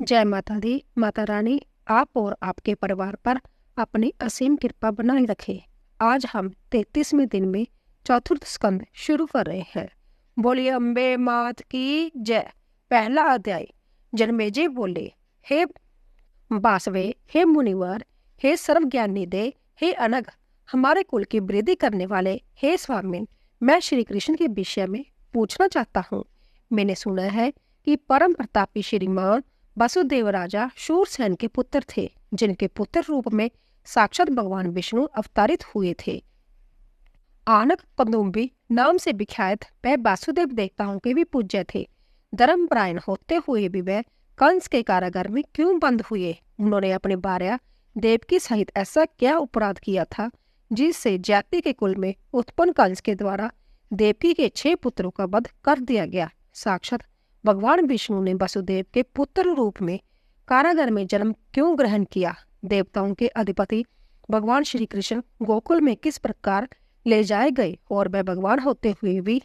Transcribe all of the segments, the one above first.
जय माता दी। माता रानी आप और आपके परिवार पर अपनी असीम कृपा बनाए रखे। आज हम 33वें दिन में चतुर्थ स्कंद शुरू कर रहे हैं। बोलिए अम्बे मात की जय। पहला अध्याय। जन्मेजय बोले, हे बासवे, हे मुनिवर, हे सर्वज्ञानी दे, हे अनघ, हमारे कुल की वृद्धि करने वाले, हे स्वामी, मैं श्री कृष्ण के विषय में पूछना चाहता हूँ। मैंने सुना है कि परम प्रतापी श्रीमान वसुदेव राजा शूरसेन के पुत्र थे, जिनके पुत्र रूप में साक्षात भगवान विष्णु अवतरित हुए थे। आनक कदुम्बी नाम से विख्यात वह वासुदेव देवताओं के भी पूज्य थे। धर्मपरायण होते हुए भी वह कंस के कारागार में क्यों बंद हुए? उन्होंने अपने भार्या देवकी सहित ऐसा क्या अपराध किया था जिससे जाति के कुल में उत्पन्न कंस के द्वारा देवकी के 6 पुत्रों का वध कर दिया गया? साक्षात भगवान विष्णु ने वसुदेव के पुत्र रूप में कारागार में जन्म क्यों ग्रहण किया? देवताओं के अधिपति भगवान श्री कृष्ण गोकुल में किस प्रकार ले जाए गए और वह भगवान होते हुए भी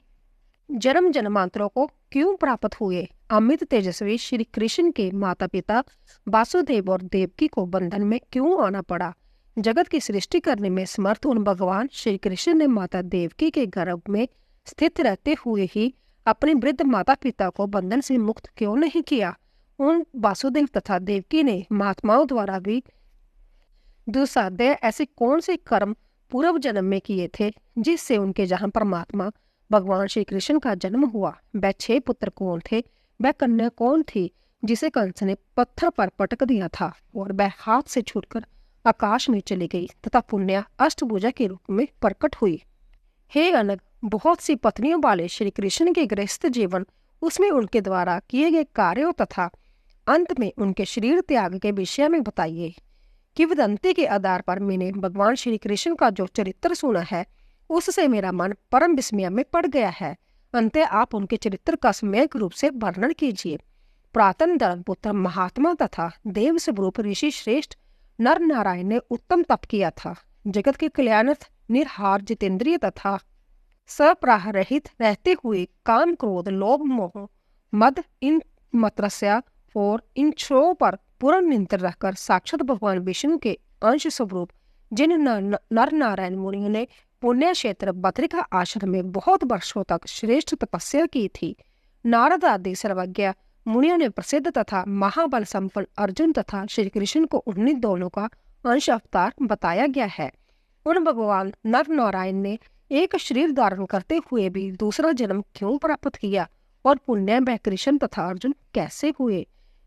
जन्म जन्मांतरों को क्यों प्राप्त हुए? अमित तेजस्वी श्री कृष्ण के माता पिता वासुदेव और देवकी को बंधन में क्यों आना पड़ा? जगत की सृष्टि करने में समर्थ उन भगवान श्री कृष्ण ने माता देवकी के गर्भ में स्थित रहते हुए ही अपने वृद्ध माता पिता को बंधन से मुक्त क्यों नहीं किया? उन वासुदेव तथा देवकी ने महात्माओं द्वारा भी दुस्साध्य ऐसे कौन से कर्म पूर्व जन्म में किए थे जिससे उनके जहाँ परमात्मा भगवान श्री कृष्ण का जन्म हुआ? वह 6 पुत्र कौन थे? वह कन्या कौन थी जिसे कंस ने पत्थर पर पटक दिया था और वह हाथ से छूटकर आकाश में चली गई तथा पुण्य अष्टभुजा के रूप में प्रकट हुई? हे अनघ, बहुत सी पत्नियों वाले श्री कृष्ण के गृहस्थ जीवन, उसमें उनके द्वारा किए गए कार्यों तथा अंत में उनके शरीर त्याग के विषय में बताइए। किंवदंती के आधार पर मैंने भगवान श्री कृष्ण का जो चरित्र सुना है उससे मेरा मन परम विस्मय में पड़ गया है। अंतः आप उनके चरित्र का सम्यक रूप से वर्णन कीजिए। पुरातन धर्मपुत्र महात्मा तथा देव स्वरूप ऋषि श्रेष्ठ नर नारायण ने उत्तम तप किया था। जगत के कल्याणार्थ निर्हार जितेंद्रिय तथा सप्राह रहित रहते हुए काम क्रोध लोभ मोह मद इन मत्स्या और इन छो पर पूर्ण नियंत्रण रखकर साक्षात भगवान विष्णु के अंश स्वरूप जिन नर नारायण मुनियों ने पुण्य क्षेत्र बद्रिका आश्रम में बहुत वर्षों तक श्रेष्ठ तपस्या की थी, नारद आदि सर्वज्ञ मुनियों ने प्रसिद्ध तथा महाबल संपन्न अर्जुन तथा श्री कृष्ण को उन्हीं दोनों का अंश अवतार बताया गया है। उन भगवान नर नारायण ने एक शरीर धारण करते हुए भी दूसरा जन्म क्यों प्राप्त किया और पुण्य वह कृष्ण तथा अर्जुन कैसे हुए?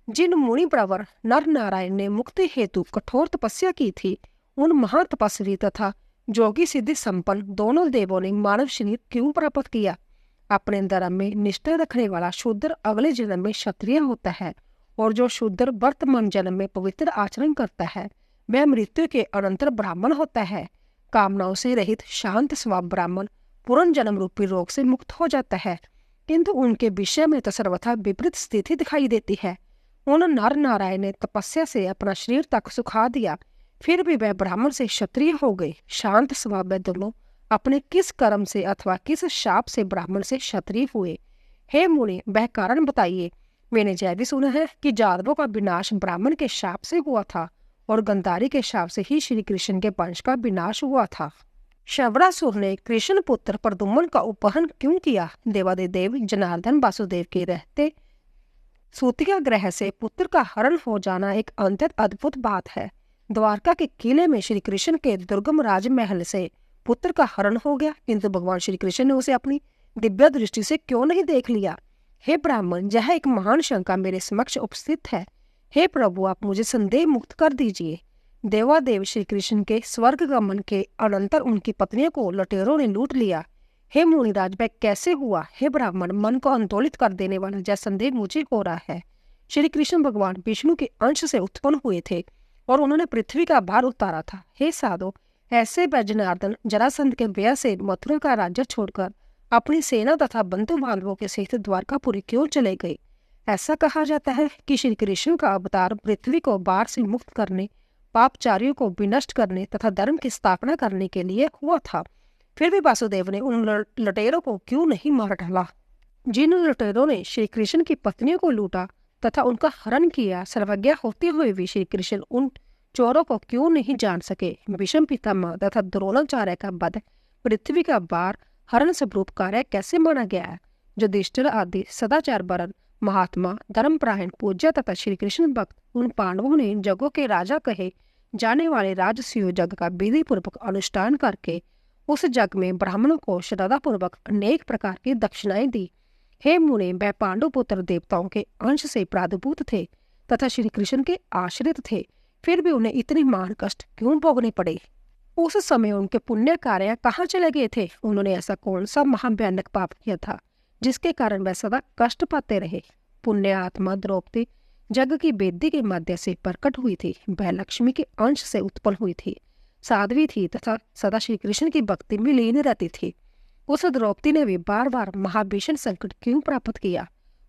जिन मुनि प्रवर नर नारायण ने मुक्ति हेतु कठोर तपस्या की थी, उन महातपस्वी तथा जोगी सिद्धि संपन्न दोनों देवों ने मानव शरीर क्यों प्राप्त किया? अपने धर्म में निष्ठा रखने वाला शूद्र अगले जन्म में क्षत्रिय होता है और जो शूद्र वर्तमान जन्म में पवित्र आचरण करता है वह मृत्यु के अनंतर ब्राह्मण होता है। कामनाओं से रहित शांत स्वभाव ब्राह्मण पूर्ण जन्म रूपी रोग से मुक्त हो जाता है, किंतु उनके विषय में तो सर्वथा विपरीत स्थिति दिखाई देती है। उन नर नारायण ने तपस्या से अपना शरीर तक सुखा दिया, फिर भी वह ब्राह्मण से क्षत्रिय हो गए। शांत स्वभाव दोनों अपने किस कर्म से अथवा किस शाप से ब्राह्मण से क्षत्रिय हुए? हे मुनि, वह कारण बताइए। मैंने यह भी सुना है कि यादवों का विनाश ब्राह्मण के शाप से हुआ था और गंधारी के शाप से ही श्री कृष्ण के वंश का विनाश हुआ था। शवरासुर ने कृष्ण पुत्र प्रद्युम्न का अपहरण क्यों किया? देवादिदेव जनार्दन वासुदेव के रहते सूतिका ग्रह से पुत्र का हरण हो जाना एक अत्यंत अद्भुत बात है। द्वारका के किले में श्री कृष्ण के दुर्गम राजमहल से पुत्र का हरण हो गया, किंतु भगवान श्री कृष्ण ने उसे अपनी दिव्य दृष्टि से क्यों नहीं देख लिया? हे ब्राह्मण, यह एक महान शंका मेरे समक्ष उपस्थित है। हे प्रभु, आप मुझे संदेह मुक्त कर दीजिए। देवादेव श्री कृष्ण के स्वर्ग गमन के अनंतर उनकी पत्नियों को लुटेरों ने लूट लिया। हे मुनिराज, वह कैसे हुआ? हे ब्राह्मण, मन को आंदोलित कर देने वाला यह संदेह मुझे हो रहा है। श्री कृष्ण भगवान विष्णु के अंश से उत्पन्न हुए थे और उन्होंने पृथ्वी का भार उतारा था। हे साधो, ऐसे जनार्दन जरासंध के व्यय से मथुरा का राज्य छोड़कर अपनी सेना तथा बंधु बांधवों के सहित द्वारकापुरी क्यों चले गए? ऐसा कहा जाता है कि श्री कृष्ण का अवतार पृथ्वी को बाढ़ से मुक्त करने, पापचारियों को विनष्ट करने तथा धर्म की स्थापना करने के लिए हुआ था। फिर भी वासुदेव ने उन लुटेरों को क्यों नहीं मार डाला? जिन लुटेरों ने श्री कृष्ण की पत्नियों को लूटा तथा उनका हरण किया। सर्वज्ञ होते हुए भी श्री कृष्ण उन चोरों को क्यों नहीं जान सके? भीष्म पितामह तथा द्रोणाचार्य का वध पृथ्वी का बार हरण स्वरूप कार्य कैसे माना गया है? युधिष्ठिर आदि सदाचार वरण महात्मा धर्मपरायण पूज्य तथा श्री कृष्ण भक्त उन पांडवों ने जगों के राजा कहे जाने वाले राजसूय यज्ञ का विधि पूर्वक अनुष्ठान करके उस यज्ञ में ब्राह्मणों को श्रद्धा पूर्वक अनेक प्रकार की दक्षिणाएं दी। हे मुने, वह पांडु पुत्र देवताओं के अंश से प्रादुर्भूत थे तथा श्री कृष्ण के आश्रित थे, फिर भी उन्हें इतने महान कष्ट क्यों भोगने पड़े? उस समय उनके पुण्य कार्य कहाँ चले गए थे? उन्होंने ऐसा कौन सा महाभयानक पाप किया था जिसके कारण वह सदा कष्ट पाते रहे? पुण्य आत्मा द्रौपदी जग की वेदी के मध्य से प्रकट हुई थी। वह लक्ष्मी के अंश से उत्पन्न हुई थी, साध्वी थी तथा सदा श्री कृष्ण की भक्ति में लीन रहती थी। उस द्रौपदी ने भी बार बार महाभीषण संकट क्यों प्राप्त किया?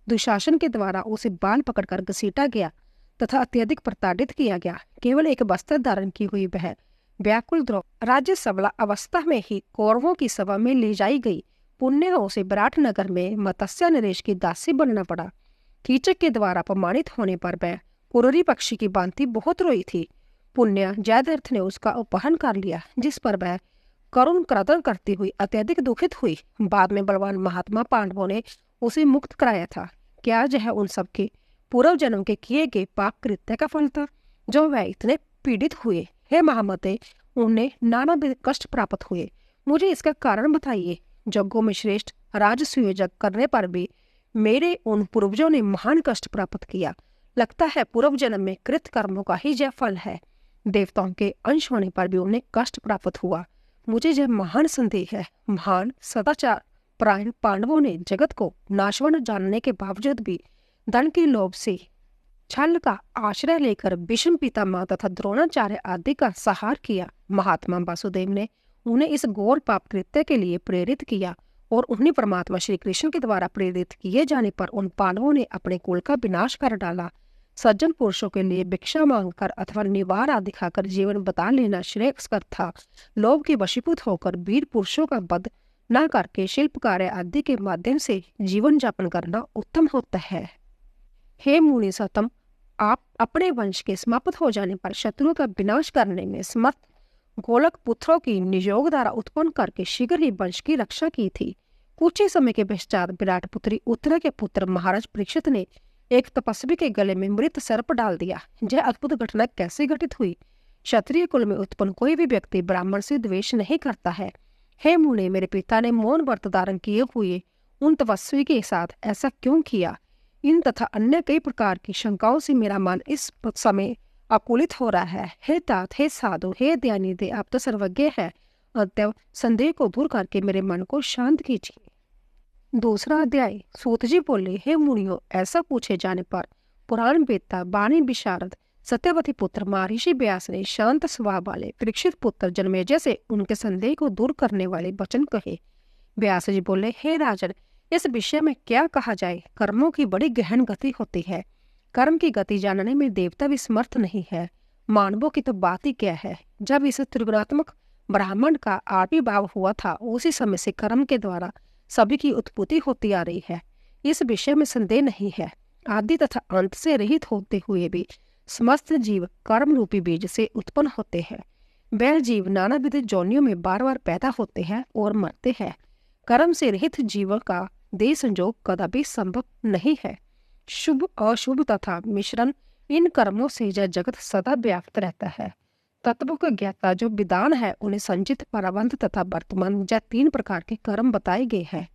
दुशासन के द्वारा उसे बाल पकड़कर घसीटा गया तथा अत्यधिक प्रताड़ित किया गया। केवल एक वस्त्र धारण की हुई वह व्याकुल द्रौपदी राज्य सबला अवस्था में ही कौरवों की सभा में ले जाई गई। पुण्य हो उसे विराट नगर में मत्स्य नरेश की दासी बनना पड़ा। कीचक के द्वारा अपमानित होने पर वह कुररी पक्षी की भांति बहुत रोई थी। पुण्य जयद्रथ ने उसका अपहरण कर लिया, जिस पर वह करुण क्रदन करती हुई अत्यधिक दुखित हुई। बाद में बलवान महात्मा पांडवों ने उसे मुक्त कराया था। क्या यह उन सबके पूर्व जन्म के किए गए पाप कृत्य का फल था जो वह इतने पीड़ित हुए? हे महामते, उन्हें नाना कष्ट प्राप्त हुए, मुझे इसका कारण बताइए। यज्ञों में श्रेष्ठ राजसूय यज्ञ करने पर भी मेरे उन पूर्वजों ने महान कष्ट प्राप्त किया। लगता है पूर्व जन्म में कृत कर्मों का ही यह फल है। देवताओं के अंश होने पर भी उन्हें कष्ट प्राप्त हुआ। मुझे यह महान संदेह है। महान सदाचार परायण पांडवों ने जगत को नाशवान जानने के बावजूद भी धन के लोभ से छल का आश्रय लेकर भीष्म पितामह तथा द्रोणाचार्य आदि का संहार किया। महात्मा वासुदेव ने उन्हें इस घोर पाप कृत्य के लिए प्रेरित किया और उन्हें परमात्मा श्री कृष्ण के द्वारा प्रेरित किए जाने पर उन पांडवों ने अपने कुल का विनाश कर डाला। सज्जन पुरुषों के लिए भिक्षा मांगकर अथवा निवार आदि खाकर जीवन बता लेना श्रेयस्कर था। लोभ के वशीभूत होकर वीर पुरुषों का वध न करके शिल्प कार्य आदि के माध्यम से जीवन यापन करना उत्तम होता है। हे मुनि सतम, आप अपने वंश के समाप्त हो जाने पर शत्रुओं का विनाश करने में समर्थ गोलक पुत्रों की नियोग द्वारा उत्पन्न करके शीघ्र ही वंश की रक्षा की थी। कुछ ही समय के पश्चात विराट पुत्री उत्तरा के पुत्र महाराज परीक्षित ने एक तपस्वी के गले में मृत सर्प डाल दिया। यह अद्भुत घटना कैसे घटित हुई? क्षत्रिय कुल में उत्पन्न कोई भी व्यक्ति ब्राह्मण से द्वेष नहीं करता है। हे मुने, मेरे पिता ने मौन व्रत धारण किए हुए उन तपस्वी के साथ ऐसा क्यों किया? इन तथा अन्य कई प्रकार की शंकाओं से मेरा मन इस समय अकुलित हो रहा है। हे तात, हे साधु, हे दयानिधि, आप तो सर्वज्ञ है। अतएव संदेह को दूर करके मेरे मन को शांत कीजिए। दूसरा अध्याय। सूत जी बोले, हे मुनियों, ऐसा पूछे जाने पर पुराण वेत्ता वाणी विशारद सत्यवती पुत्र महर्षि व्यास ने शांत स्वभाव वाले परीक्षित पुत्र जन्मेजय से उनके संदेह को दूर करने वाले वचन कहे। व्यास जी बोले, हे राजन, इस विषय में क्या कहा जाए? कर्मों की बड़ी गहन गति होती है। कर्म की गति जानने में देवता भी समर्थ नहीं है। मानवों की तो बात ही क्या है। जब इस त्रिगुणात्मक ब्राह्मण का आविर्भाव हुआ था, उसी समय से कर्म के द्वारा सभी की उत्पत्ति होती आ रही है। इस विषय में संदेह नहीं है। आदि तथा अंत से रहित होते हुए भी समस्त जीव कर्म रूपी बीज से उत्पन्न होते हैं। वह जीव नानाविध जोनियों में बार बार पैदा होते हैं और मरते हैं। कर्म से रहित जीवों का देह संजोग कदापि संभव नहीं है। शुभ अशुभ तथा मिश्रण इन कर्मों से यह जगत सदा व्याप्त रहता है। तत्व का ज्ञाता जो विधान है, उन्हें संचित, प्रारब्ध तथा वर्तमान यह 3 प्रकार के कर्म बताए गए हैं।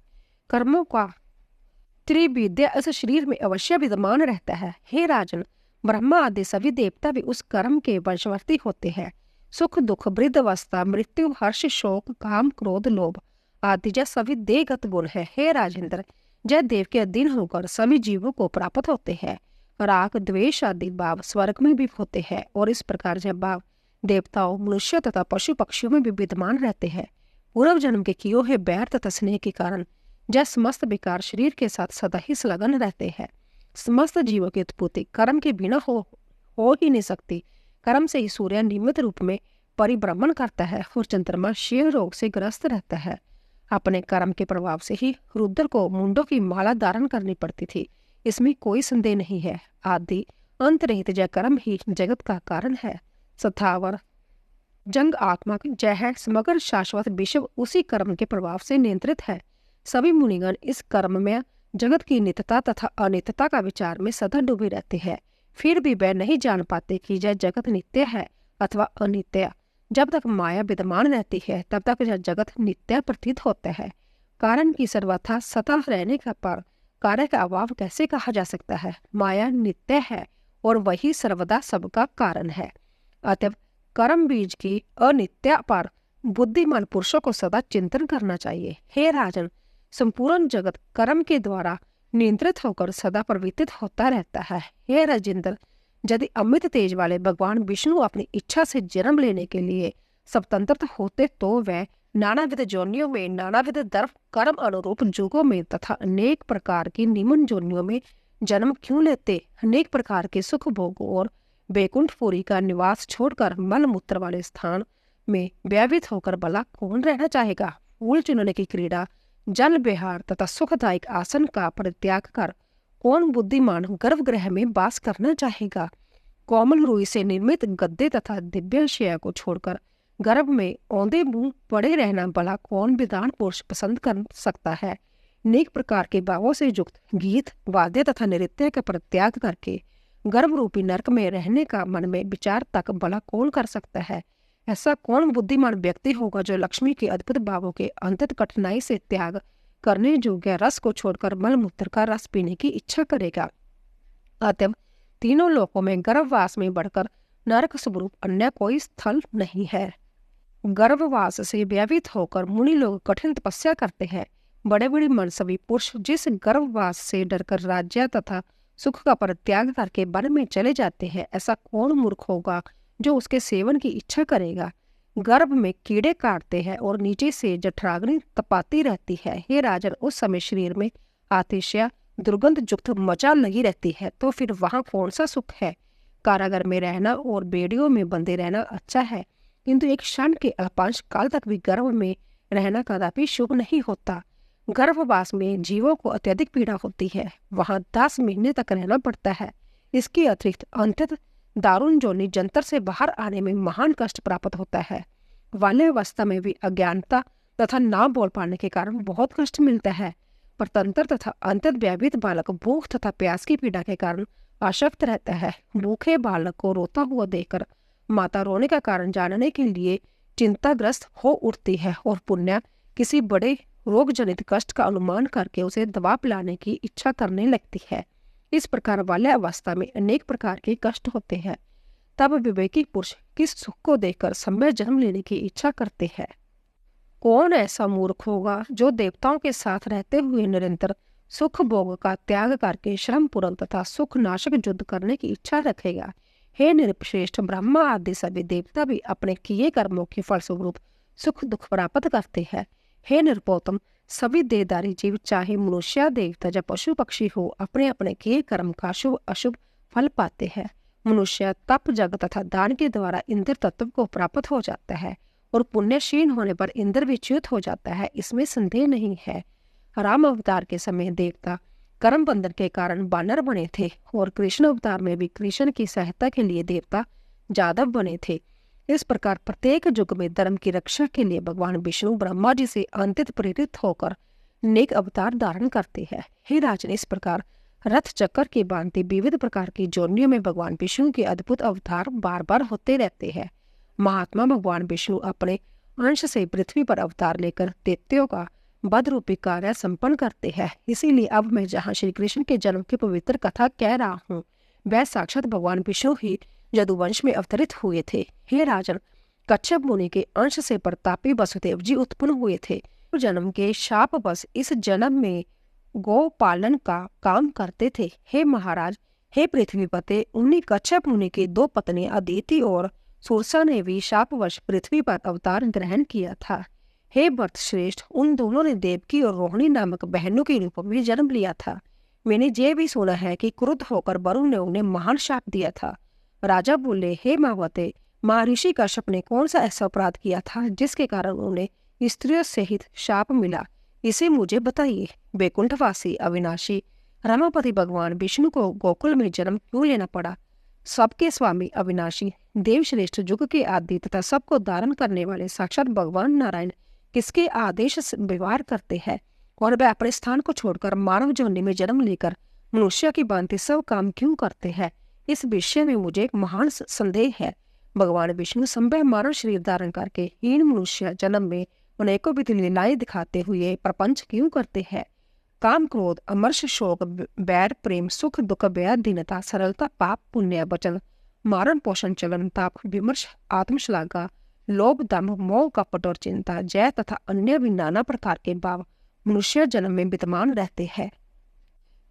कर्मों का त्रिविद्या इस शरीर में अवश्य विद्यमान रहता है। हे राजन, ब्रह्मा आदि सभी देवता भी उस कर्म के वशवर्ती होते हैं। सुख दुख, वृद्धावस्था, मृत्यु, हर्ष, शोक, काम, क्रोध, लोभ आदि यह सभी देहगत गुण है। हे राजेंद्र, जय देव के अधीन होकर सभी जीवों को प्राप्त होते हैं। राग, द्वेष आदि भाव स्वर्ग में भी होते हैं और इस प्रकार यह भाव देवताओं, मनुष्य तथा पशु पक्षियों में भी विद्यमान रहते हैं। पूर्व जन्म के किए हुए बैर तथा स्नेह के कारण यह समस्त विकार शरीर के साथ सदा ही संलग्न रहते हैं। समस्त जीवों की उत्पत्ति कर्म के बिना हो ही नहीं सकती। कर्म से ही सूर्य नियमित रूप में परिभ्रमण करता है और चंद्रमा क्षीण रोग से ग्रस्त रहता है। अपने कर्म के प्रभाव से ही रुद्र को मुंडों की माला धारण करनी पड़ती थी। इसमें कोई संदेह नहीं है। आदि अंत रहित जय कर्म ही जगत का कारण है। सथावर जंग आत्मा जय है, समग्र शाश्वत विश्व उसी कर्म के प्रभाव से नियंत्रित है। सभी मुनिगण इस कर्म में जगत की नित्यता तथा अनित्यता का विचार में सदा डूबे रहते हैं। फिर भी वे नहीं जान पाते कि यह जगत नित्य है अथवा अनित्य। जब तक माया विद्यमान रहती है तब तक यह जगत नित्य प्रतीत होता है। कारण की सर्वथा सतह रहने का पर कार्य का अभाव कैसे कहा जा सकता है। माया नित्य है और वही सर्वदा सबका कारण है। अतः कर्म बीज की अनित्य पर बुद्धिमान पुरुषों को सदा चिंतन करना चाहिए। हे राजन, संपूर्ण जगत कर्म के द्वारा नियंत्रित होकर सदा प्रवर्तित होता रहता है। हे राजेंद्र, यदि अमित तेज वाले भगवान विष्णु अपनी इच्छा से जन्म लेने के लिए स्वतंत्र होते तो वह नानाविध जोनियों में, नानाविध दर्भ कर्म अनुरूप युगों में तथा अनेक प्रकार की निम्न जोनियों में जन्म क्यों लेते। अनेक प्रकार के सुख भोग और बैकुंठपुरी का निवास छोड़कर मल मूत्र वाले स्थान में व्यवहित होकर भला कौन रहना चाहेगा। फूल चुनने की क्रीड़ा, जल विहार तथा सुखदायक आसन का परित्याग कर कौन बुद्धिमान गर्भगृह में वास करना चाहेगा। कोमल रुई से निर्मित गद्दे तथा दिव्य शैया को छोड़कर गर्भ में औंधे मुंह पड़े रहना भला कौन विद्वान पुरुष पसंद कर सकता है। अनेक प्रकार के भावों से युक्त गीत, वाद्य तथा नृत्य का परित्याग करके गर्भ रूपी नरक में रहने का मन में विचार तक भला कौन कर सकता है। ऐसा कौन बुद्धिमान व्यक्ति होगा जो लक्ष्मी के अद्भुत भावों के अंतत कठिनाई से त्याग करने योग्य रस को छोड़कर मलमूत्र का रस पीने की इच्छा करेगा। अतः तीनों लोकों में गर्भवास में बढ़कर नरक स्वरूप अन्य कोई स्थल नहीं है। गर्भवास से व्यवहित होकर मुनि लोग कठिन तपस्या करते हैं। बड़े बड़े मनसवी पुरुष जिस गर्भवास से डरकर राज्य तथा सुख का परित्याग करके वन में चले जाते हैं, ऐसा कौन मूर्ख होगा जो उसके सेवन की इच्छा करेगा। गर्भ में कीड़े काटते हैं और नीचे से जठराग्नि तपाती रहती है। हे राजन, उस समय शरीर में आतिशय दुर्गंध युक्त मचा लगी रहती है, तो फिर वहां कौन सा सुख है। कारागार में रहना और बेड़ियों में बंधे रहना अच्छा है, किंतु एक क्षण के अल्पांश काल तक भी गर्भ में रहना कदापि शुभ नहीं होता। गर्भवास में जीवों को अत्यधिक पीड़ा होती है, वहां 10 महीने तक रहना पड़ता है। इसके अतिरिक्त अंततः दारुण जोनि जंतर से बाहर आने में महान कष्ट प्राप्त होता है। बाल्यावस्था में भी अज्ञानता तथा ना बोल पाने के कारण बहुत कष्ट मिलता है। परतंत्र तथा अंतत व्याधित बालक भूख तथा प्यास की पीड़ा के कारण अशक्त रहता है। भूखे बालक को रोता हुआ देखकर माता रोने का कारण जानने के लिए चिंताग्रस्त हो उठती है और पुण्य किसी बड़े रोग जनित कष्ट का अनुमान करके उसे दवा पिलाने की इच्छा करने लगती है। इस प्रकार वाले अवस्था में अनेक प्रकार के कष्ट होते हैं। तब विवेकी पुरुष किस सुख को देखकर समय जन्म लेने की इच्छा करते हैं। कौन ऐसा मूर्ख होगा जो देवताओं के साथ रहते हुए निरंतर सुख भोग का त्याग करके श्रम पूर्ण तथा सुख नाशक युद्ध करने की इच्छा रखेगा। हे निरपश्रेष्ठ, ब्रह्मा आदि सभी देवता भी अपने किए कर्मों के फलस्वरूप सुख दुख प्राप्त करते हैं। हे निरुपोतम, सभी देहधारी जीव चाहे मनुष्य, देवता या पशु पक्षी हो, अपने अपने किए कर्म का शुभ अशुभ फल पाते हैं। मनुष्य तप जग तथा दान के द्वारा इंद्र तत्व को प्राप्त हो जाता है और पुण्यशील होने पर इंद्र भी च्युत हो जाता है, इसमें संदेह नहीं है। राम अवतार के समय देवता कर्म बंधन के कारण बानर बने थे और कृष्ण अवतार में भी कृष्ण की सहायता के लिए देवता जादव बने थे। इस प्रकार प्रत्येक युग में धर्म की रक्षा के लिए भगवान विष्णु ब्रह्मा जी से अंतित प्रेरित होकर नेक अवतार धारण करते हैं। हे राजन, इस प्रकार रथ चक्कर की भांति विविध प्रकार की जोनियों में भगवान विष्णु के अद्भुत अवतार बार बार होते रहते हैं। महात्मा भगवान विष्णु अपने अंश से पृथ्वी पर अवतार लेकर दैत्यों का वध रूपी कार्य संपन्न करते हैं। इसीलिए अब मैं जहाँ श्री कृष्ण के जन्म की पवित्र कथा कह रहा हूँ, वह साक्षात भगवान विष्णु ही यदुवंश में अवतरित हुए थे। हे राजन, कच्छप मुनि के अंश से प्रतापी वसुदेव जी उत्पन्न हुए थे। जन्म के शाप बस इस जन्म में गौ पालन का काम करते थे। हे महाराज, हे पृथ्वीपते, उन्हीं कच्छप मुनि की 2 पत्नियां अदिति और सुरसा ने भी शापवश पृथ्वी पर अवतार ग्रहण किया था। हे भरत श्रेष्ठ, उन दोनों ने देवकी और रोहिणी नामक बहनों के रूप में जन्म लिया था। मैंने ये भी सुना है कि क्रुद्ध होकर वरुण ने उन्हें महान शाप दिया था। राजा बोले, हे मावते, महर्षि कश्यप ने कौन सा ऐसा अपराध किया था जिसके कारण उन्हें स्त्रियों सहित शाप मिला, इसे मुझे बताइए। वैकुंठवासी अविनाशी रमापति भगवान विष्णु को गोकुल में जन्म क्यों लेना पड़ा? सबके स्वामी, अविनाशी, देवश्रेष्ठ, युग के आदि तथा सबको धारण करने वाले साक्षात भगवान नारायण किसके आदेश से व्यवहार करते हैं और वे अपने स्थान को छोड़कर मानव योनि में जन्म लेकर मनुष्य की भांति सब काम क्यों करते हैं? इस विषय में मुझे एक महान संदेह है। भगवान विष्णु संभव मानव शरीर धारण करके हीन मनुष्य जन्म में अनेकों विधि लीलाएं दिखाते हुए प्रपंच क्यों करते हैं? काम, क्रोध, अमर्ष, शोक, बैर, प्रेम, सुख, दुख, व्यय, दीनता, सरलता, पाप, पुण्य, वचन, मारण, पोषण, चलन, ताप, विमर्श, आत्मश्लाघा, लोभ, दम्भ, मोह, कपट और चिंता, जय तथा अन्य भी नाना प्रकार के भाव मनुष्य जन्म में विद्यमान रहते हैं।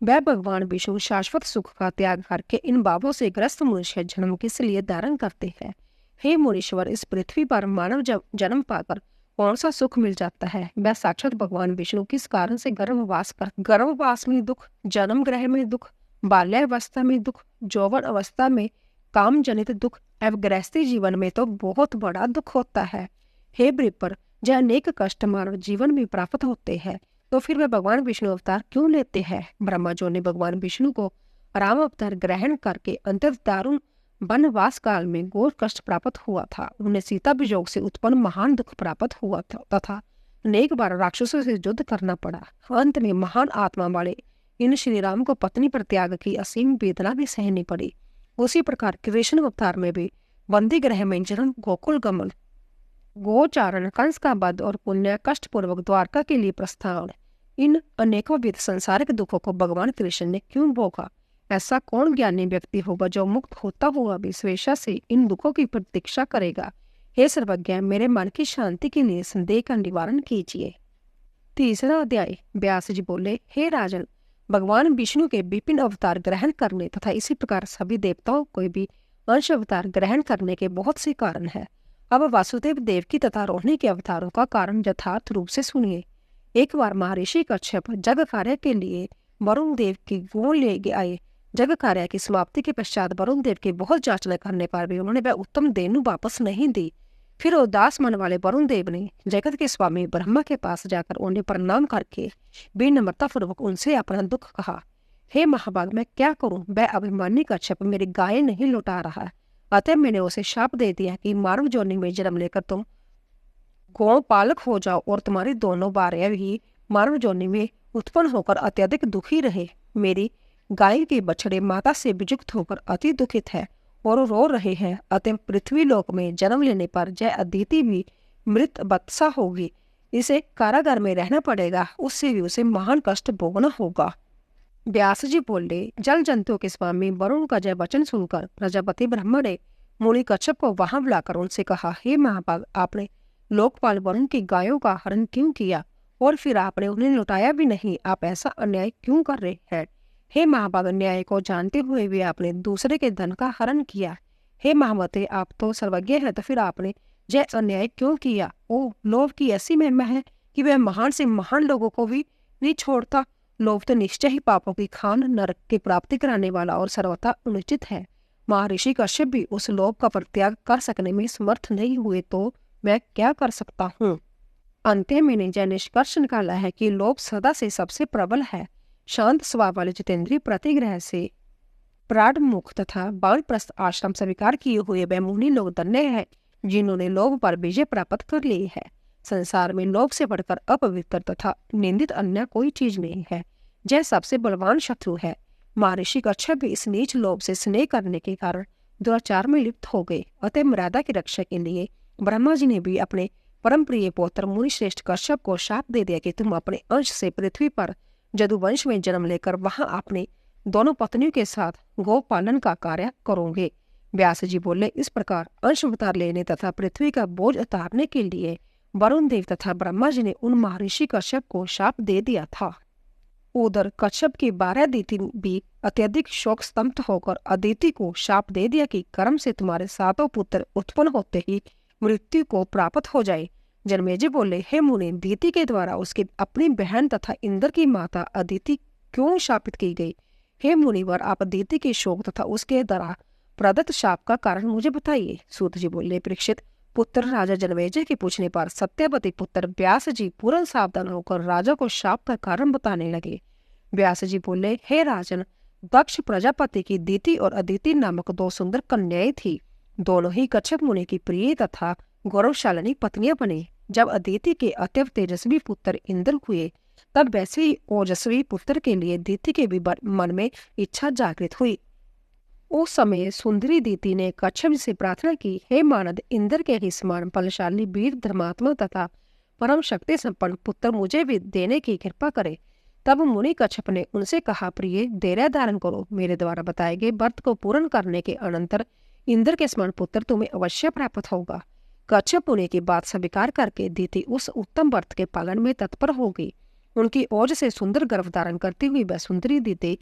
वह भगवान विष्णु शाश्वत सुख का त्याग करके इन भावों से ग्रस्त मनुष्य जन्म किस लिए धारण करते हैं? हे मुनीश्वर, इस पृथ्वी पर मानव जन्म पाकर कौन सा सुख मिल जाता है? वह साक्षात भगवान विष्णु किस कारण से गर्भवास में दुख, जन्म ग्रह में दुख, बाल्यावस्था में दुख, यौवन अवस्था में काम जनित दुख एवं गृहस्थी जीवन में तो बहुत बड़ा दुख होता है। हे ब्रिपर, जो अनेक कष्ट मानव जीवन में प्राप्त होते हैं, तो फिर वे भगवान विष्णु अवतार क्यों लेते हैं? ब्रह्मा जी ने भगवान विष्णु को राम अवतार ग्रहण करके अंत्यत दारुण वनवास काल में घोर कष्ट प्राप्त हुआ था। उन्हें सीता वियोग से उत्पन्न महान दुख प्राप्त हुआ था तथा अनेक बार राक्षसों से युद्ध करना पड़ा। अंत में महान आत्मा वाले इन श्री राम को पत्नी पर त्याग की असीम वेदना भी सहनी पड़ी। उसी प्रकार कृष्ण अवतार में भी बंदी ग्रह में जन्म, गोकुल गमन, गोचारण, कंस का वध और पुण्य कष्ट पूर्वक द्वारका के लिए प्रस्थान, इन अनेकों विध संसारिक दुखों को भगवान कृष्ण ने क्यों भोगा? ऐसा कौन ज्ञानी व्यक्ति होगा जो मुक्त होता हुआ भी स्वेच्छा से इन दुखों की प्रतीक्षा करेगा? हे सर्वज्ञ, मेरे मन की शांति के लिए संदेह का निवारण कीजिए। तीसरा अध्याय। व्यास जी बोले, हे राजन, भगवान विष्णु के विभिन्न अवतार ग्रहण करने तथा इसी प्रकार सभी देवताओं को भी अंश अवतार ग्रहण करने के बहुत से कारण है। अब वासुदेव, देवकी तथा रोहिणी के अवतारों का कारण यथार्थ रूप से सुनिए। एक बार महर्षि कश्यप जग कार्य के लिए वरुण देव की गोद ले आए। जग कार्य की समाप्ति के पश्चात वरुण देव के बहुत जांचना करने पर भी उन्होंने वह उत्तम धेनु वापस नहीं दी। फिर उदास मन वाले वरुण देव ने जगत के स्वामी ब्रह्मा के पास जाकर उन्हें प्रणाम करके विनम्रता पूर्वक उनसे अपना दुख कहा। हे महाभाग, मैं क्या करूं? वह अभिमानी कश्यप मेरी गाय नहीं लौटा रहा है, अतः मैंने उसे शाप दे दिया कि मानव योनि में जन्म लेकर तुम गौ पालक हो जाओ और तुम्हारी दोनों भार्या भी मानव योनि में उत्पन्न होकर अत्यधिक दुखी रहे। मेरी गाय के बछड़े माता से वियुक्त होकर अति दुखित है और रो रहे हैं, अतः पृथ्वी लोक में जन्म लेने पर जय अदिति भी मृत बत्सा होगी। इसे कारागार में रहना पड़ेगा, उससे भी उसे महान कष्ट भोगना होगा। व्यास जी बोले, जल जंतुओं के स्वामी वरुण का जय वचन सुनकर प्रजापति ब्रह्मा ने मुनि कश्यप को वहां बुलाकर उनसे कहा, हे महाभाग, आपने लोकपाल वरुण की गायों का हरण क्यों किया और फिर आपने उन्हें लौटाया भी नहीं? आप ऐसा अन्याय क्यों कर रहे हैं? हे महाभाग, न्याय को जानते हुए भी आपने दूसरे के धन का हरण किया। हे महामते, आप तो सर्वज्ञ हैं, तो फिर आपने जय अन्याय क्यों किया? ओ, लोभ की ऐसी महिमा है कि वह महान से महान लोगों को भी नहीं छोड़ता। लोभ तो निश्चय ही पापों की खान, नरक की प्राप्ति कराने वाला और सर्वथा अनुचित है। महर्षि कश्यप भी उस लोभ का परित्याग कर सकने में समर्थ नहीं हुए तो मैं क्या कर सकता हूँ? अंत में मैंने जय निष्कर्ष निकाला है कि लोभ सदा से सबसे प्रबल है। शांत स्वभाव वाले जितेंद्रीय प्रतिग्रह से प्राणमुख तथा वानप्रस्थ आश्रम स्वीकार किए हुए वह मुनि लोग धन्य है जिन्होंने लोभ पर विजय प्राप्त कर ली है। संसार में लोभ से बढ़कर अपवित्र तथा निंदित अन्य कोई चीज नहीं है। यह सबसे बलवान शत्रु है। महर्षि कश्यप भी इस नीच लोभ से स्नेह करने के कारण दुराचार में लिप्त हो गए। अतः मर्यादा की रक्षा के लिए ब्रह्मा जी ने भी अपने परम प्रिय पौत्र मुनि श्रेष्ठ कश्यप को शाप दे दिया कि तुम अपने अंश से पृथ्वी पर जदुवंश में जन्म लेकर वहां अपने दोनों पत्नियों के साथ गोपालन का कार्य करोगे। व्यास जी बोले, इस प्रकार अंश अवतार लेने तथा पृथ्वी का बोझ उतारने के लिए वरुण देव तथा ब्रह्मा जी ने उन महर्षि कश्यप को शाप दे दिया था। उधर कश्यप की 12 अदिति भी अत्यधिक शोक स्तंभ होकर अदिति को शाप दे दिया कि कर्म से तुम्हारे 7 पुत्र उत्पन्न होते ही मृत्यु को प्राप्त हो जाए। जन्मेजय बोले, हे मुनि, दीति के द्वारा उसकी अपनी बहन तथा इंद्र की माता अदिति क्यों शापित की गई? हे मुनिवर, आप दीति के शोक तथा उसके द्वारा प्रदत्त शाप का कारण मुझे बताइए। सूत जी बोले, परीक्षित पुत्र राजा जन्मेजय के पूछने पर सत्यवती पुत्र व्यास जी पूर्ण सावधान होकर राजा को शाप का कारण बताने लगे। व्यास जी बोले, हे राजन, दक्ष प्रजापति की दीति और अदिति नामक दो सुंदर कन्याएं थी। दोनों ही कच्छप मुनि की प्रिय तथा गौरवशालिनी पत्नियां बनी। जब अदिति के अत्यंत तेजस्वी पुत्र इंद्र हुए, तब वैसे ही ओजस्वी पुत्र के लिए दीति के भी मन में इच्छा जागृत हुई। उस समय सुंदरी दीति ने कच्छप से प्रार्थना की, हे मानद, इंद्र के ही समान बलशाली, वीर, धर्मात्मा तथा परम शक्ति संपन्न पुत्र मुझे भी देने की कृपा करे। तब मुनि कच्छप ने उनसे कहा, प्रिय, धैर्य धारण करो। मेरे द्वारा बताए गए व्रत को पूर्ण करने के अनंतर इंद्र के समान पुत्र तुम्हें अवश्य प्राप्त होगा। कच्छप मुनि की बात स्वीकार करके दीति उस उत्तम व्रत के पालन में तत्पर हो गई। उनकी ओज से सुंदर गर्भ धारण करती हुई वह सुंदरी दीति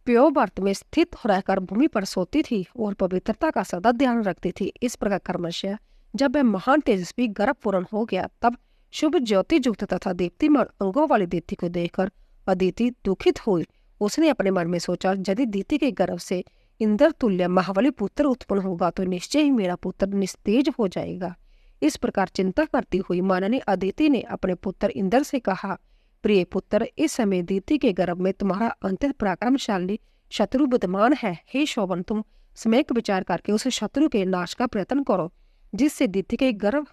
प्यो व्रत में स्थित रहकर भूमि पर सोती थी और पवित्रता का सदा ध्यान रखती थी। इस प्रकार क्रमशः जब वह महान तेजस्वी गर्भ पूर्ण हो गया, तब शुभ ज्योति युक्त तथा दीप्तिमान अंगों वाली दीति को देखकर अदिति दुखित हुई। उसने अपने मन में सोचा, यदि दीति के गर्भ से इंद्र तुल्य महाबली पुत्र उत्पन्न होगा तो निश्चय ही मेरा पुत्र निस्तेज हो जाएगा। इस प्रकार चिंता करती हुई माननी अदिति ने अपने पुत्र इंद्र से कहा, प्रिय पुत्र, इस समय दीति के गर्भ में तुम्हारा अत्यंत पराक्रमशाली शत्रु विद्यमान है। हे शोभन, तुम सम्यक विचार करके उस शत्रु के नाश का प्रयत्न करो, जिससे दीति के गर्भ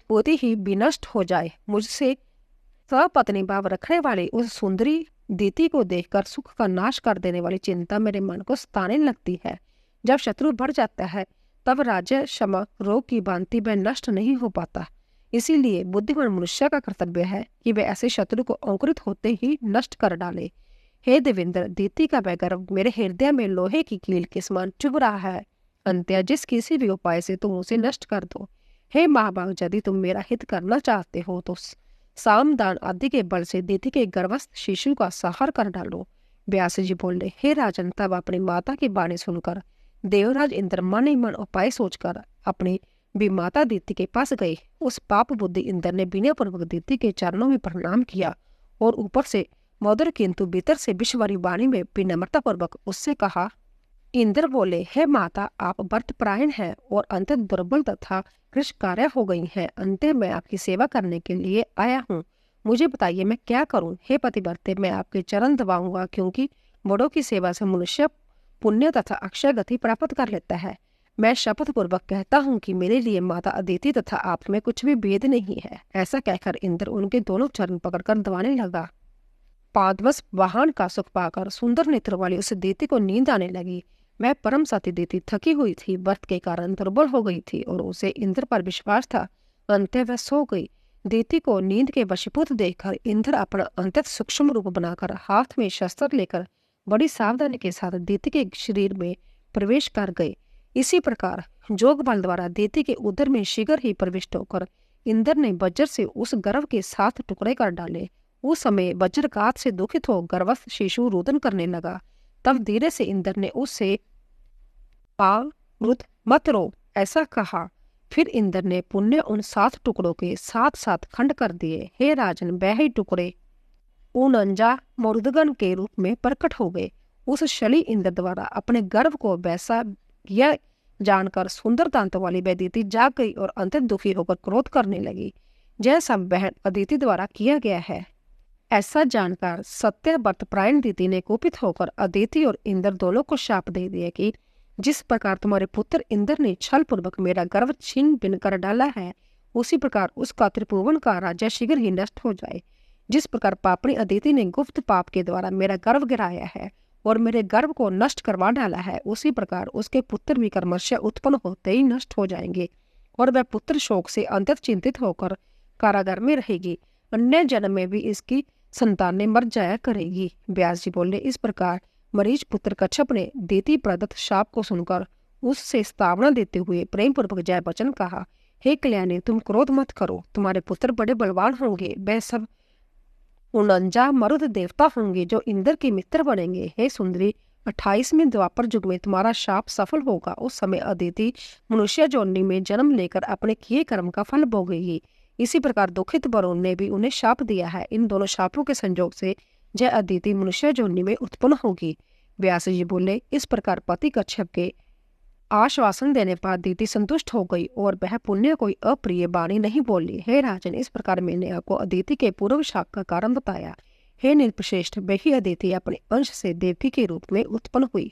होते ही विनष्ट हो जाए। मुझसे सपत्नी भाव रखने वाली उस सुंदरी दीति को देखकर सुख का नाश कर देने वाली चिंता मेरे मन को सताने लगती है। जब शत्रु बढ़ जाता है, तब राज्य क्षमा रोग की भांति वह नष्ट नहीं हो पाता। इसीलिए बुद्धिमान मनुष्य का कर्तव्य है कि वह ऐसे शत्रु को अंकुरित होते ही नष्ट कर डाले। हे देवेंद्र, दीति का वह गर्भ मेरे हृदय में लोहे की कील के समान चुभ रहा है। अंत्य जिस किसी भी उपाय से तुम उसे नष्ट कर दो। हे महाभाग, यदि तुम मेरा हित करना चाहते हो तो साम दान आदि के बल से दीति के गर्भस्थ शिशु का संहार कर डालो। व्यास जी बोले, हे राजन, तब अपनी माता की वाणी सुनकर देवराज इंद्र मन ही मन उपाय सोचकर अपनी भी माता दीति के पास गए। उस पाप बुद्धि इंद्र ने विनयपूर्वक दीति के चरणों में प्रणाम किया और ऊपर से मधुर किंतु भीतर से विश्ववारी वाणी में विनम्रता पूर्वक उससे कहा। इंद्र बोले, हे माता, आप व्रतपरायण हैं और अत्यंत दुर्बल तथा कृषकार्य हो गई हैं। अंत मैं आपकी सेवा करने के लिए आया हूँ। मुझे बताइए मैं क्या करूँ। हे पतिव्रते, मैं आपके चरण दबाऊंगा, क्योंकि बड़ों की सेवा से मनुष्य पुण्य तथा अक्षय गति प्राप्त कर लेता है। मैं शपथ पूर्वक कहता हूँ कि मेरे लिए माता अदिति तथा आप में कुछ भी भेद नहीं है। ऐसा कहकर इंद्र उनके दोनों चरण पकड़कर दबाने लगा। पादवश वाहन का सुख पाकर सुंदर नेत्र वाली उस दीति को नींद आने लगी। वह परम सती दीति थकी हुई थी, व्रत के कारण दुर्बल हो गई थी और उसे इंद्र पर विश्वास था। अंत वह सो गई। दीति को नींद के वशीभूत देखकर इंद्र अपना अत्यंत सूक्ष्म रूप बनाकर हाथ में शस्त्र लेकर बड़ी सावधानी के साथ दीति के शरीर में प्रवेश कर गए। इसी प्रकार जोग बल द्वारा दीति के उदर में शीघ्र ही प्रविष्ट होकर इंद्र ने वज्र से उस गर्भ के 7 टुकड़े कर डाले। उस समय वज्रघात से दुखित हो गर्भस्थ शिशु रोदन करने लगा। तब धीरे से इंद्र ने उससे पाल रुत मत रो ऐसा कहा। फिर इंद्र ने पुण्य उन 7 टुकड़ों के 7 खंड कर दिए। हे राजन, वह ही टुकड़े उनंजा मरुदगन के रूप में प्रकट हो गए। उस शली इंद्र द्वारा अपने गर्भ को वैसा यह जानकर सुंदर दांत वाली वह दीति जाग गई और अत्यंत दुखी होकर क्रोध करने लगी। जैसा बहन अदिति द्वारा किया गया है। ऐसा जानकर सत्य व्रतपरायण दीति ने कुपित होकर अदिति और इंद्र दोनों को शाप दे दिया कि जिस प्रकार तुम्हारे पुत्र इंद्र ने छल पूर्वक मेरा गर्भ छीन बिन कर डाला है, उसी प्रकार उसका त्रिभुवन का राज्य शीघ्र ही नष्ट हो जाए। जिस प्रकार पापणी अदिति ने गुप्त पाप के द्वारा मेरा गर्भ गिराया है और मेरे गर्भ को नष्ट करवा डाला है, उसी प्रकार उसके पुत्र भी क्रमशः उत्पन्न होते ही नष्ट हो जाएंगे और वह पुत्र शोक से अत्यंत चिंतित होकर कारागार में रहेगी। अन्य जन्म में भी इसकी संतानें मर जाया करेगी। व्यास जी बोले, इस प्रकार मरीच पुत्र कच्छप ने दीति प्रदत्त शाप को सुनकर उससे स्तावना देते हुए प्रेम पूर्वक जय वचन कहा। हे कल्याणी, तुम क्रोध मत करो। तुम्हारे पुत्र बड़े बलवान होंगे। वह सब उनंजा मरुद देवता होंगे जो इंद्र के मित्र बनेंगे। हे सुंदरी, 28वें द्वापर युग में तुम्हारा शाप सफल होगा। उस समय अदिति मनुष्य योनि में जन्म लेकर अपने किए कर्म का फल भोगेगी। इसी प्रकार दुखित वरुण ने भी उन्हें शाप दिया है। इन दोनों शापों के संयोग से जय अदिति मनुष्य योनि में उत्पन्न होगी। व्यास जी बोले, इस प्रकार पति कच्छप के आश्वासन देने पर दीति संतुष्ट हो गई और वह पुण्य कोई अप्रिय वाणी नहीं बोली। हे राजन, इस प्रकार मैंने आपको अदिति के पूर्व शाप का कारण बताया। हे नृपश्रेष्ठ, वही अदिति अपने अंश से देवकी के रूप में उत्पन्न हुई।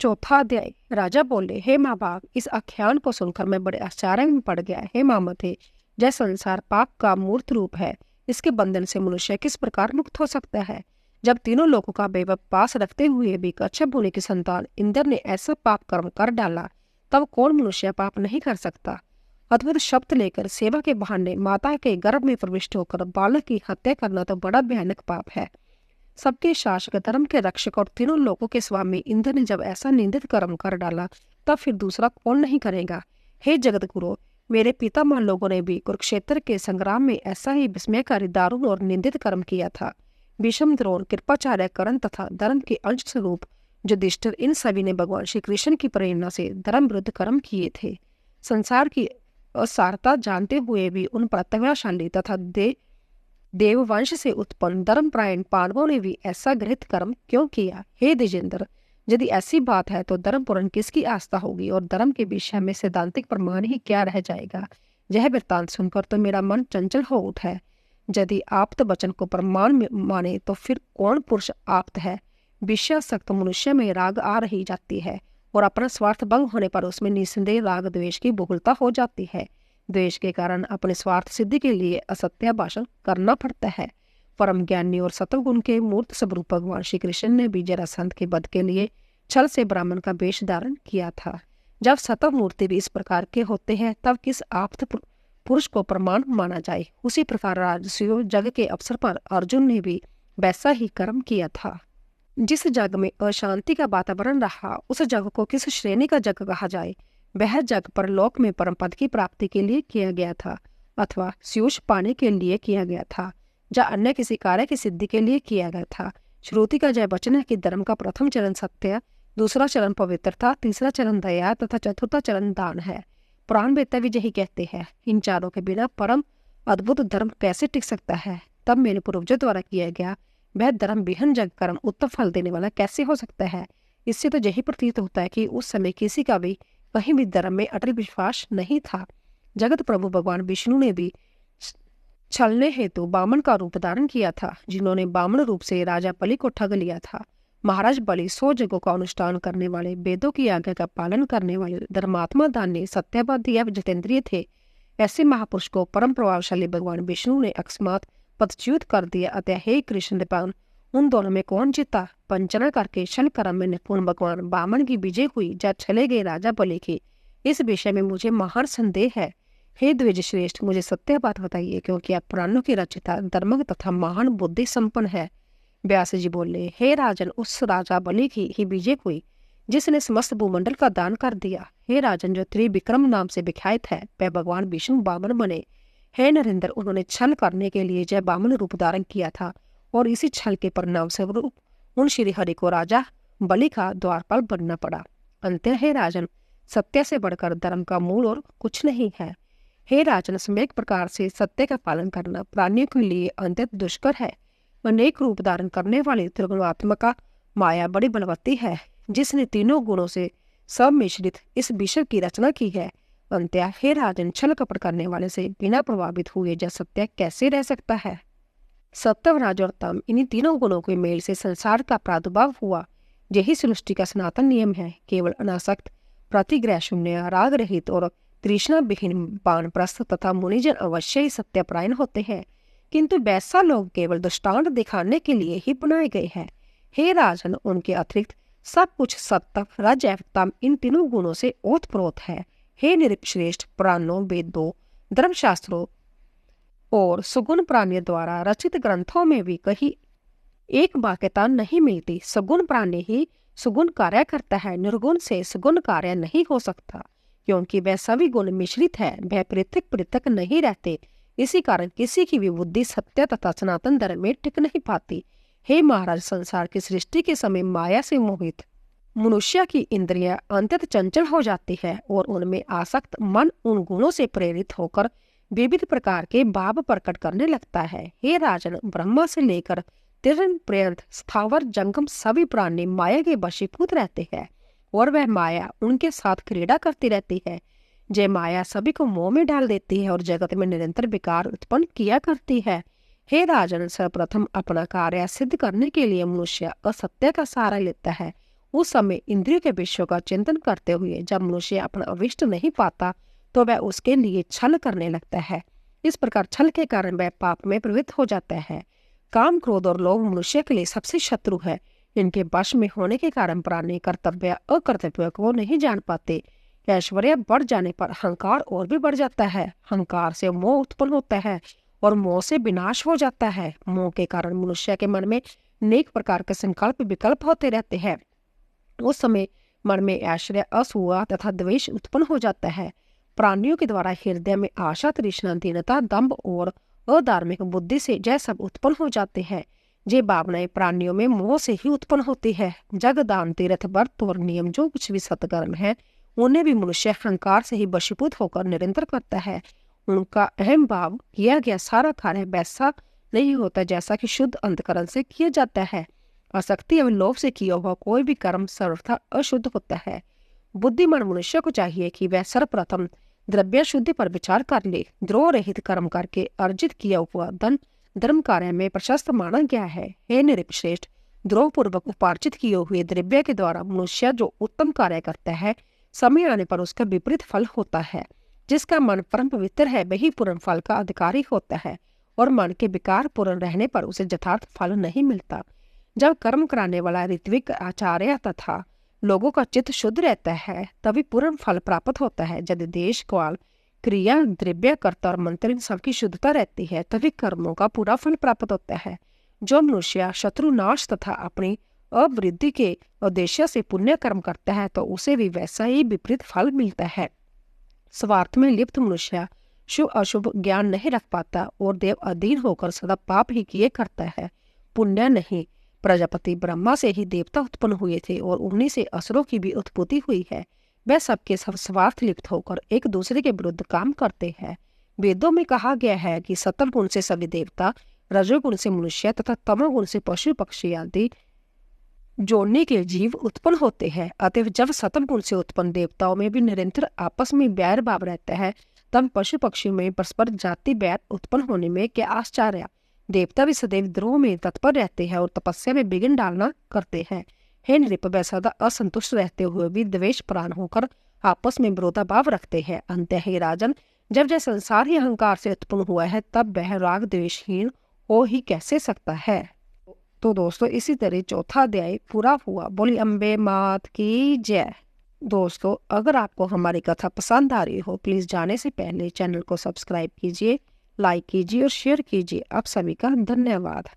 चौथा अध्याय। राजा बोले, हे माँ बाप, इस आख्यान को सुनकर मैं बड़े आश्चर्य में पड़ गया। हे मामते, जय संसार पाप का मूर्त रूप है, इसके बंधन से मनुष्य किस प्रकार मुक्त हो सकता है? जब तीनों लोगों का वैभव पास रखते हुए भी कच्छप मुनि की संतान इंद्र ने ऐसा पाप कर्म कर डाला, तब कौन मनुष्य पाप नहीं कर सकता? अद्भुत शब्द लेकर सेवा के बहाने माता के गर्भ में प्रविष्ट होकर बालक की हत्या करना तो बड़ा भयानक पाप है। सबके शासक, धर्म के रक्षक और तीनों लोगों के स्वामी इंद्र ने जब ऐसा निंदित कर्म कर डाला, तब फिर दूसरा कौन नहीं करेगा? हे जगत गुरु, मेरे पितामह लोगों ने भी कुरुक्षेत्र के संग्राम में ऐसा ही विस्मयकारी, दारुण और निंदित कर्म किया था। भीष्म, द्रोण, कृपाचार्य, कर्ण तथा धर्म के अंश स्वरूप युधिष्ठिर, इन सभी ने भगवान श्री कृष्ण की प्रेरणा से धर्म विरुद्ध कर्म किए थे। संसार की असारता जानते हुए भी उन प्रतिभाशाली तथा देववंश से उत्पन्न धर्मपरायण पांडवों ने भी ऐसा घृत कर्म क्यों किया? हे द्विजेंद्र, यदि ऐसी बात है तो धर्म पूर्ण किसकी आस्था होगी और धर्म के विषय में सैद्धांतिक प्रमाण ही क्या रह जाएगा? यह वृत्तांत सुनकर तो मेरा मन चंचल हो उठा है। यदि आप्त वचन को प्रमाण माने तो फिर कौन पुरुष आप्त है? विषयासक्त मनुष्य में राग आ रही जाती है और अपना स्वार्थ भंग होने पर उसमें निस्संदेह राग द्वेष की बहुलता हो जाती है। द्वेष के कारण अपने स्वार्थ सिद्धि के लिए असत्य भाषण करना पड़ता है। परम ज्ञानी और सत्वगुण के मूर्त स्वरूप भगवान श्री कृष्ण ने भी जरासंध के वध के लिए छल से ब्राह्मण का वेश धारण किया था। जब सतव मूर्ति भी इस प्रकार के होते हैं, तब किस आप्त पुरुष को प्रमाण माना जाए? उसी प्रकार राजसूय जग के अवसर पर अर्जुन ने भी वैसा ही कर्म किया था। जिस जग में अशांति का वातावरण रहा, उस जग को किस श्रेणी का जग कहा जाए? वह जग परलोक में परम पद की प्राप्ति के लिए किया गया था अथवा स्यूष पाने के लिए किया गया था, या अन्य किसी कार्य की सिद्धि के लिए किया गया था? श्रुति का जय वचन है कि धर्म का प्रथम चरण सत्य, दूसरा चरण पवित्रता, तीसरा चरण दया तथा चतुर्था चरण दान है। पुराण वेत्ता भी यही कहते हैं। इन चारों के बिना परम अद्भुत धर्म कैसे टिक सकता है? तब मेरे पूर्वजों द्वारा किया गया वह धर्म विहन जग कर्म उत्तम फल देने वाला कैसे हो सकता है? इससे तो यही प्रतीत होता है कि उस समय किसी का भी कहीं भी धर्म में अटल विश्वास नहीं था। जगत प्रभु भगवान विष्णु ने भी छलने हेतु बामन का रूप धारण किया था, जिन्होंने बामन रूप से राजा बलि को ठग लिया था। महाराज बलि 100 जगों का अनुष्ठान करने वाले, वेदों की आज्ञा का पालन करने वाले धर्मात्मा, दानी, सत्यवादी या जितेंद्रिय थे। ऐसे महापुरुष को परम प्रभावशाली भगवान विष्णु ने अकस्मात पदच्युत कर दिया। अतः हे कृष्ण दीपान, उन दोनों में कौन जीता? पंचना करके छल कर्म में निपुण भगवान बामन की विजय हुई या छले गए राजा बलि की? इस विषय में मुझे महान संदेह है। हे द्विज श्रेष्ठ, मुझे सत्य बात बताइए, क्योंकि आप पुराणों की रचयिता, धर्म तथा महान बुद्धि संपन्न है। व्यास जी बोले, हे राजन, उस राजा बलि की ही विजय हुई जिसने समस्त भूमंडल का दान कर दिया। हे राजन, जो त्रिविक्रम नाम से विख्यात है, वह भगवान विष्णु बामन बने। हे नरेंद्र, उन्होंने छल करने के लिए जय बामन रूप धारण किया था और इसी छल के परिणाम स्वरूप उन श्री हरि को राजा बलि का द्वारपाल बनना पड़ा। अंत हे राजन, सत्य से बढ़कर धर्म का मूल और कुछ नहीं है। हे राजन, सम्यक प्रकार से सत्य का पालन करना प्राणियों के लिए अत्यंत दुष्कर है। अनेक रूप धारण करने वाली त्रिगुणात्मका माया बड़ी बलवती है, जिसने तीनों गुणों से सम्मिश्रित इस विश्व की रचना की है। अंत्या हे राजन, छल कपट करने वाले से बिना प्रभावित हुए जब सत्य कैसे रह सकता है? सत्व, राज और तम, इन्हीं तीनों गुणों के मेल से संसार का प्रादुर्भाव हुआ। यही सृष्टि का सनातन नियम है। केवल अनासक्त, प्रतिग्रह शून्य, राग रहित और तृष्णा विहीन वानप्रस्थ तथा मुनिजन अवश्य ही सत्यपरायण होते हैं, किंतु वैसा लोग केवल दृष्टांत दिखाने के लिए ही बनाए गए हैं। हे राजन, उनके अतिरिक्त सब कुछ सत्व, रज एवं तम, इन तीनों गुणों से ओतप्रोत है। हे नृपश्रेष्ठ, पुराणों, वेदों, धर्मशास्त्रों और सुगुण प्राणियों द्वारा रचित ग्रंथों में भी कहीं एक वाक्यता नहीं मिलती। सगुण प्राणी ही सुगुण कार्य करता है, निर्गुण से सुगुण कार्य नहीं हो सकता, क्योंकि वह सभी गुण मिश्रित है, वह पृथक पृथक नहीं रहते। इसी कारण किसी की भी बुद्धि सत्य तथा सनातन धर्म में टिक नहीं पाती। हे महाराज, संसार की सृष्टि के समय माया से मोहित मनुष्य की इंद्रियां अत्यंत चंचल हो जाती है और उनमें आसक्त मन उन गुणों से प्रेरित होकर विविध प्रकार के भाव प्रकट करने लगता है। हे राजन, ब्रह्मा से लेकर तिरण पर्यंत स्थावर जंगम सभी प्राणी माया के वशीभूत रहते हैं और वह माया उनके साथ क्रीड़ा करती रहती है। जय माया सभी को मोह में डाल देती है और जगत में निरंतर विकार उत्पन्न किया करती है। हे राजन, सर्वप्रथम अपना कार्य सिद्ध करने के लिए मनुष्य असत्य का सहारा लेता है। उस समय इंद्रियों के विषयों का चिंतन करते हुए जब मनुष्य अपना अभिष्ट नहीं पाता तो वह उसके लिए छल करने लगता है। इस प्रकार छल के कारण वह पाप में प्रवृत्त हो जाता है। काम, क्रोध और लोभ मनुष्य के लिए सबसे शत्रु है। इनके वश में होने के कारण प्राणी कर्तव्य अकर्तव्य को नहीं जान पाते। ऐश्वर्य बढ़ जाने पर अहंकार और भी बढ़ जाता है। अहंकार से मोह उत्पन्न होता है और मोह से विनाश हो जाता है। मोह के कारण मनुष्य के मन में अनेक प्रकार के संकल्प विकल्प होते रहते हैं। उस समय मन में ऐश्वर्य, असूया तथा द्वेष उत्पन्न हो जाता है। प्राणियों के द्वारा हृदय में आशा, तृष्णा, दीनता, दंभ और अधार्मिक बुद्धि से जय सब उत्पन्न हो जाते हैं। ये भावनाएं प्राणियों में मोह से ही उत्पन्न होती है। जग, दान, तीर्थ, व्रत और नियम जो कुछ भी सत्कर्म है उन्हें भी मनुष्य अहंकार से ही वशीभूत होकर निरंतर करता है। उनका अहम भाव किया गया सारा कार्य वैसा नहीं होता जैसा कि शुद्ध अंतकरण से किया जाता है। आसक्ति एवं लोभ से किया हुआ कोई भी कर्म सर्वथा अशुद्ध होता है। बुद्धिमान मनुष्य को चाहिए कि वह सर्वप्रथम द्रव्य शुद्धि पर विचार कर ले। द्रोह रहित कर्म करके अर्जित किया हुआ धन धर्म कार्य में प्रशस्त माना गया है। हे नृपश्रेष्ठ, द्रोह पूर्वक उपार्जित किए हुए द्रव्य के द्वारा मनुष्य जो उत्तम कार्य करता है, समय आने पर उसका विपरीत फल होता है। जिसका मन परम पवित्र है वही पूर्ण फल का अधिकारी होता है और मन के विकार पूर्ण रहने पर उसे यथार्थ फल नहीं मिलता। जब कर्म कराने वाला ऋत्विक, आचार्य तथा लोगों का चित्त शुद्ध रहता है तभी पूर्ण फल प्राप्त होता है। यदि देश, काल, क्रिया, द्रव्य, कर्ता और मंत्र इन सबकी शुद्धता रहती है तभी कर्मों का पूरा फल प्राप्त होता है। जो मनुष्य शत्रुनाश तथा अपनी अवृद्धि के उद्देश्य से पुण्य कर्म करता है तो उसे भी वैसा ही विपरीत फल मिलता है। स्वार्थ में लिप्त मनुष्य शुभ अशुभ ज्ञान नहीं रख पाता और देव अधीन होकर सदा पाप ही किए करता है, पुण्य नहीं। प्रजापति ब्रह्मा से ही देवता उत्पन्न हुए थे और उन्हीं से असुरों की भी उत्पत्ति हुई है। वह सबके सब स्वार्थ लिप्त होकर एक दूसरे के विरुद्ध काम करते हैं। वेदों में कहा गया है कि सत्व गुण से सभी देवता, रजोगुण से मनुष्य तथा तमोगुण से पशु पक्षी आदि जोड़ने के जीव उत्पन्न होते हैं। अतः जब सत्व गुण से उत्पन्न देवताओं में भी निरंतर आपस में बैर भाव रहता है तब पशु पक्षी में परस्पर जाति बैर उत्पन्न होने में क्या आश्चर्य। देवता भी सदैव द्रोह में तत्पर रहते हैं और तपस्या में विघ्न डालना करते हैं। हे नृप, वे सदा असंतुष्ट रहते हुए भी द्वेष प्राण होकर आपस में विरोधाभाव रखते हैं। अंत हे राजन, जब जब संसार ही अहंकार से उत्पन्न हुआ है तब वह राग द्वेषहीन हो ही कैसे सकता है। तो दोस्तों इसी तरह चौथा अध्याय पूरा हुआ। बोली अम्बे मात की जय। दोस्तों अगर आपको हमारी कथा पसंद आ रही हो प्लीज जाने से पहले चैनल को सब्सक्राइब कीजिए, लाइक कीजिए और शेयर कीजिए। आप सभी का धन्यवाद।